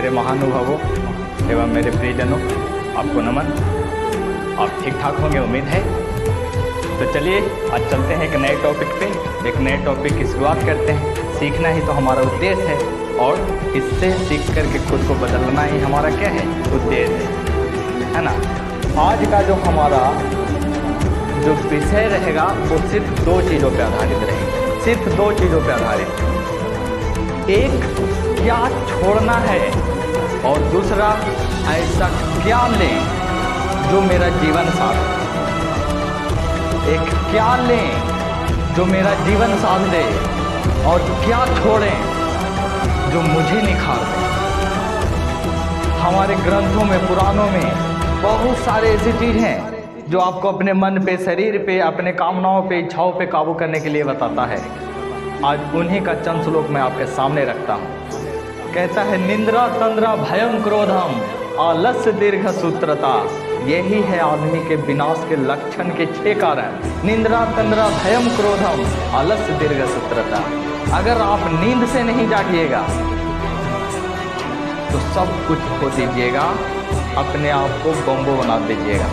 मेरे महानुभावों एवं मेरे प्रियजनों, आपको नमन। आप ठीक ठाक होंगे उम्मीद है। तो चलिए आज चलते हैं एक नए टॉपिक पे, एक नए टॉपिक की शुरुआत करते हैं। सीखना ही तो हमारा उद्देश्य है और इससे सीख करके खुद को बदलना ही हमारा क्या है, उद्देश्य है ना। आज का जो हमारा जो विषय रहेगा वो सिर्फ दो चीज़ों पे आधारित रहेगा, सिर्फ दो चीज़ों पे आधारित। एक, क्या छोड़ना है, और दूसरा, ऐसा क्या लें जो मेरा जीवन साथ। एक, क्या लें जो मेरा जीवन साथ दे, और क्या छोड़ें जो मुझे निखार दे। हमारे ग्रंथों में, पुराणों में बहुत सारे ऐसी चीज़ हैं जो आपको अपने मन पे, शरीर पे, अपने कामनाओं पे, इच्छाओं पे काबू करने के लिए बताता है। आज उन्हीं का चंद श्लोक मैं आपके सामने रखता हूँ। कहता है, निंद्रा तंद्रा भयम क्रोधम आलस्य दीर्घ सूत्रता। यही है आदमी के विनाश के लक्षण के 6 कारण। निंद्रा तंद्रा भयम क्रोधम आलस्य दीर्घ सूत्रता। अगर आप नींद से नहीं जागिएगा तो सब कुछ खो दीजिएगा, अपने आप को बम्बो बना दीजिएगा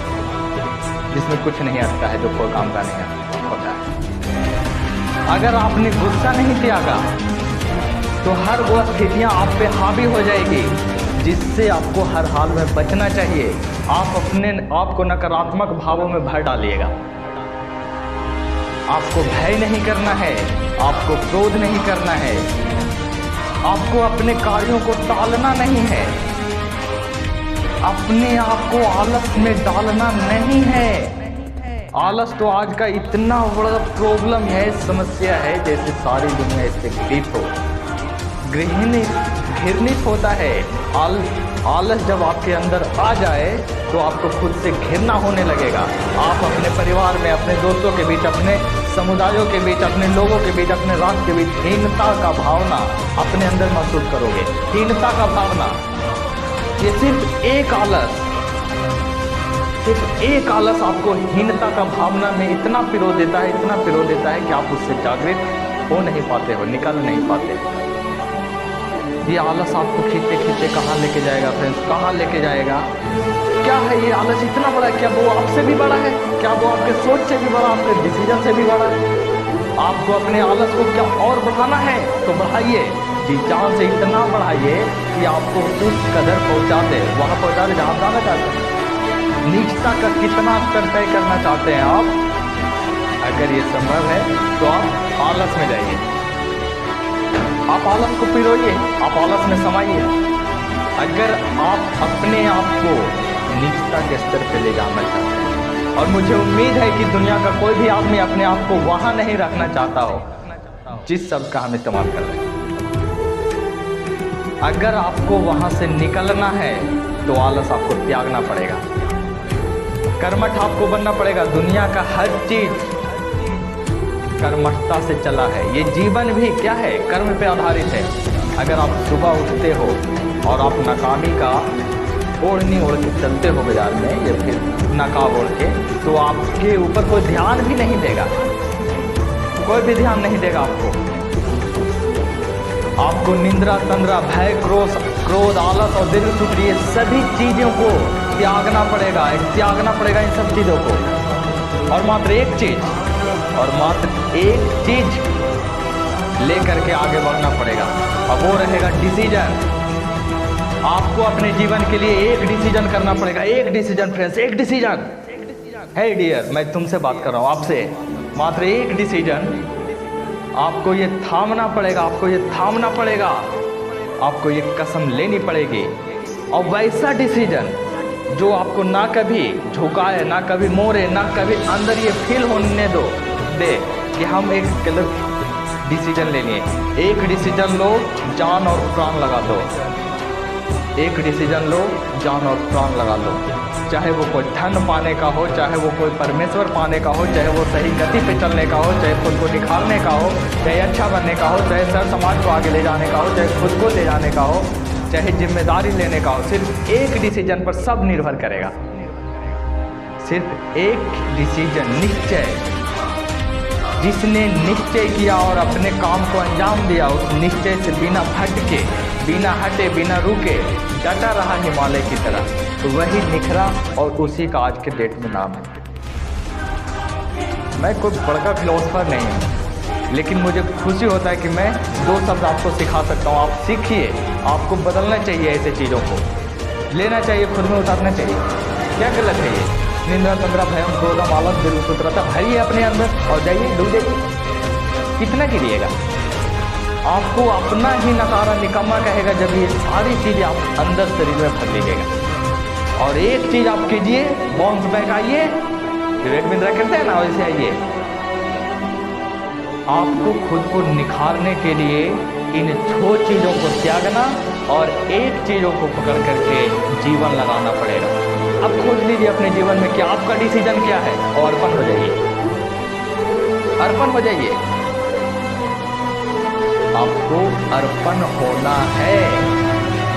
जिसमें कुछ नहीं आता है, जो कोई काम का नहीं होता है। अगर आपने गुस्सा नहीं त्यागा तो हर वो स्थितियाँ आप पे हावी हो जाएगी, जिससे आपको हर हाल में बचना चाहिए। आप अपने आप को नकारात्मक भावों में भर डालिएगा। आपको भय नहीं करना है, आपको क्रोध नहीं करना है, आपको अपने कार्यों को टालना नहीं है, अपने आप को आलस में डालना नहीं है। आलस तो आज का इतना बड़ा प्रॉब्लम है, समस्या है, जैसे सारी दुनिया इससे घृणित हो, घृणित होता है। आलस जब आपके अंदर आ जाए तो आपको खुद से घृणा होने लगेगा। आप अपने परिवार में, अपने दोस्तों के बीच, अपने समुदायों के बीच, अपने लोगों के बीच, अपने राष्ट्र के बीच हीनता का भावना अपने अंदर महसूस करोगे। हीनता का भावना, ये सिर्फ एक आलस आपको हीनता का भावना में इतना पिरो देता है, इतना पिरो देता है कि आप उससे जागृत हो नहीं पाते हो, निकल नहीं पाते। ये आलस आपको खींचते खींचते कहाँ लेके जाएगा फ्रेंड्स, कहाँ लेके जाएगा? क्या है ये आलस इतना बड़ा? क्या वो आपसे भी बड़ा है? क्या वो आपके सोच से भी बड़ा, आपके डिसीजन से भी बड़ा है? आपको अपने आलस को क्या और बढ़ाना है तो बढ़ाइए, जी जान से इतना बढ़ाइए कि आपको उस कदर पहुँचा दे, वहाँ पहुँचा दे जहाँ जाना चाहते हैं। नीचता का कितना स्तर तय करना चाहते हैं आप? अगर ये संभव है तो आप आलस में जाइए, आप आलस को पिरोइए, आप आलस में समाइए। अगर आप अपने आप को नीचता के स्तर पे ले जाना चाहते हैं, और मुझे उम्मीद है कि दुनिया का कोई भी आदमी अपने आप को वहाँ नहीं रखना चाहता हो जिस शब्द का हम इस्तेमाल कर रहे हैं। अगर आपको वहाँ से निकलना है तो आलस आपको त्यागना पड़ेगा, कर्मठ आपको बनना पड़ेगा। दुनिया का हर चीज कर्मठता से चला है। ये जीवन भी क्या है, कर्म पे आधारित है। अगर आप सुबह उठते हो और आप नाकामी का ओढ़नी ओढ़ के चलते हो बाजार में, या फिर नकाब ओढ़ के, तो आपके ऊपर कोई ध्यान भी नहीं देगा, कोई भी ध्यान नहीं देगा आपको निंद्रा तंद्रा भय क्रोध आलस और दीर्घ सूत्र, ये सभी चीज़ों को त्यागना पड़ेगा, इन सब चीज़ों को। और मात्र एक चीज लेकर के आगे बढ़ना पड़ेगा, अब वो रहेगा डिसीजन। आपको अपने जीवन के लिए एक डिसीजन करना पड़ेगा, एक डिसीजन फ्रेंड्स, एक डिसीजन है डियर, मैं तुमसे बात कर रहा हूँ आपसे। मात्र एक डिसीजन आपको ये थामना पड़ेगा, आपको ये कसम लेनी पड़ेगी। और वैसा डिसीजन जो आपको ना कभी झुकाए, ना कभी मोड़े, ना कभी अंदर ये फील होने दे कि हम एक गलत डिसीजन लेनी है। एक डिसीजन लो, जान और प्राण लगा दो। एक डिसीजन लो, जान और प्राण लगा लो। चाहे वो कोई धन पाने का हो, चाहे वो कोई परमेश्वर पाने का हो, चाहे वो सही गति पे चलने का हो, चाहे खुद को निखारने का हो, चाहे अच्छा बनने का हो, चाहे सर समाज को आगे ले जाने का हो, चाहे खुद को ले जाने का हो, चाहे जिम्मेदारी लेने का हो। सिर्फ एक डिसीजन पर सब निर्भर करेगा। सिर्फ एक डिसीजन, निश्चय जिसने निश्चय किया और अपने काम को अंजाम दिया, उस निश्चय से बिना भटके, बिना हटे, बिना रुके डटा रहा हिमालय की तरह, तो वही निखरा और उसी का आज के डेट में नाम है। मैं कोई बड़का फिलोसफर नहीं हूँ, लेकिन मुझे खुशी होता है कि मैं 2 शब्द आपको सिखा सकता हूँ। आप सीखिए, आपको बदलना चाहिए, ऐसे चीज़ों को लेना चाहिए, खुद में उतारना चाहिए। क्या गलत है ये? निंद्रा तंद्रा भयम क्रोधम आलस दीर्घसूत्रता भरिए अपने अंदर और जाइए, डूब जाइए। कितना गिरिएगा? आपको अपना ही नकारा निकम्मा कहेगा जब ये सारी चीज़ें आप अंदर शरीर में भर लीजिएगा। और एक चीज़ आप कीजिए, बाउंस बैक आइए, विवेक बिंद्रा करते हैं ना, वैसे आइए। आपको खुद को निखारने के लिए इन 6 चीज़ों को त्यागना और एक चीज़ों को पकड़ करके जीवन लगाना पड़ेगा। अब खोज लीजिए अपने जीवन में कि आपका डिसीजन क्या है और अर्पण हो जाइए, अर्पण हो जाइए। आपको अर्पण होना है,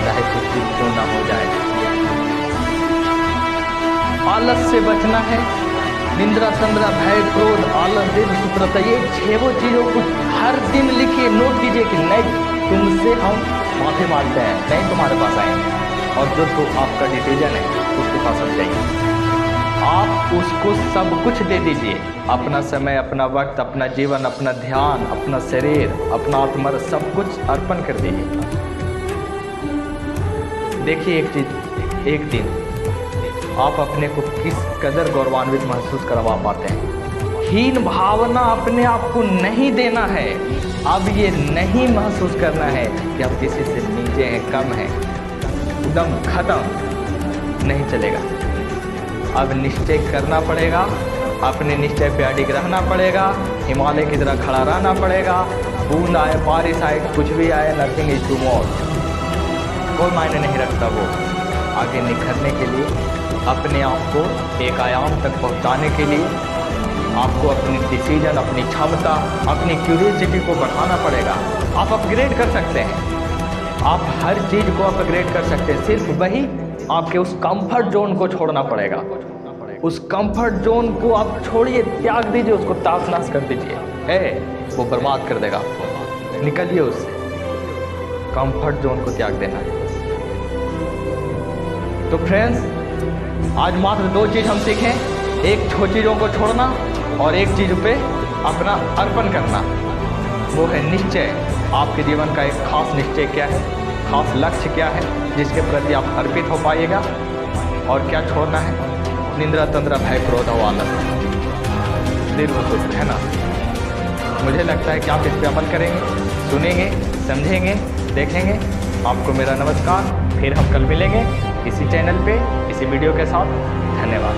चाहे कुछ भी क्यों ना हो जाए। आलस से बचना है, निंद्रा तंद्रा भय क्रोध आलस दीर्घसूत्रता, ये 6 चीज़ों को हर दिन लिखिए, नोट कीजिए कि नहीं तुमसे हम माथे मारते हैं, नहीं तुम्हारे पास आएंगे। और जो तो आपका डिसीजन है उसके पास हम जाइए। आप उसको सब कुछ दे दीजिए, अपना समय, अपना वक्त, अपना जीवन, अपना ध्यान, अपना शरीर, अपना आत्मा, सब कुछ अर्पण कर दीजिए। देखिए एक चीज, एक दिन आप अपने को किस कदर गौरवान्वित महसूस करवा पाते हैं। हीन भावना अपने आप को नहीं देना है। अब ये नहीं महसूस करना है कि आप किसी से नीचे हैं, कम हैं, एकदम खत्म, नहीं चलेगा। अब निश्चय करना पड़ेगा, अपने निश्चय पे अडिग रहना पड़ेगा, हिमालय की तरह खड़ा रहना पड़ेगा। बूंद आए, बारिश आए, कुछ भी आए, नथिंग इज टू मॉर, कोई मायने नहीं रखता। वो आगे निखरने के लिए, अपने आप को एक आयाम तक पहुंचाने के लिए आपको अपनी डिसीजन, अपनी क्षमता, अपनी क्यूरियोसिटी को बढ़ाना पड़ेगा। आप अपग्रेड कर सकते हैं, आप हर चीज़ को अपग्रेड कर सकते हैं। सिर्फ वही आपके उस कंफर्ट जोन को छोड़ना पड़ेगा। उस कंफर्ट जोन को आप छोड़िए, त्याग दीजिए, उसको ताश नाश कर दीजिए, वो बर्बाद कर देगा आपको। निकलिए उससे, कंफर्ट जोन को त्याग देना है। तो फ्रेंड्स, आज मात्र 2 चीज़ हम सीखें, एक 6 चीज़ों को छोड़ना और एक चीज़ पे अपना अर्पण करना, वो है निश्चय। आपके जीवन का एक खास निश्चय क्या है, खास लक्ष्य क्या है जिसके प्रति आप अर्पित हो पाइएगा, और क्या छोड़ना है, निंद्रा तंद्रा भय क्रोध आलस दीर्घसूत्र, है ना। मुझे लगता है कि आप इस पर अमल करेंगे, सुनेंगे, समझेंगे, देखेंगे। आपको मेरा नमस्कार, फिर हम कल मिलेंगे इसी चैनल पे, इसी वीडियो के साथ। धन्यवाद।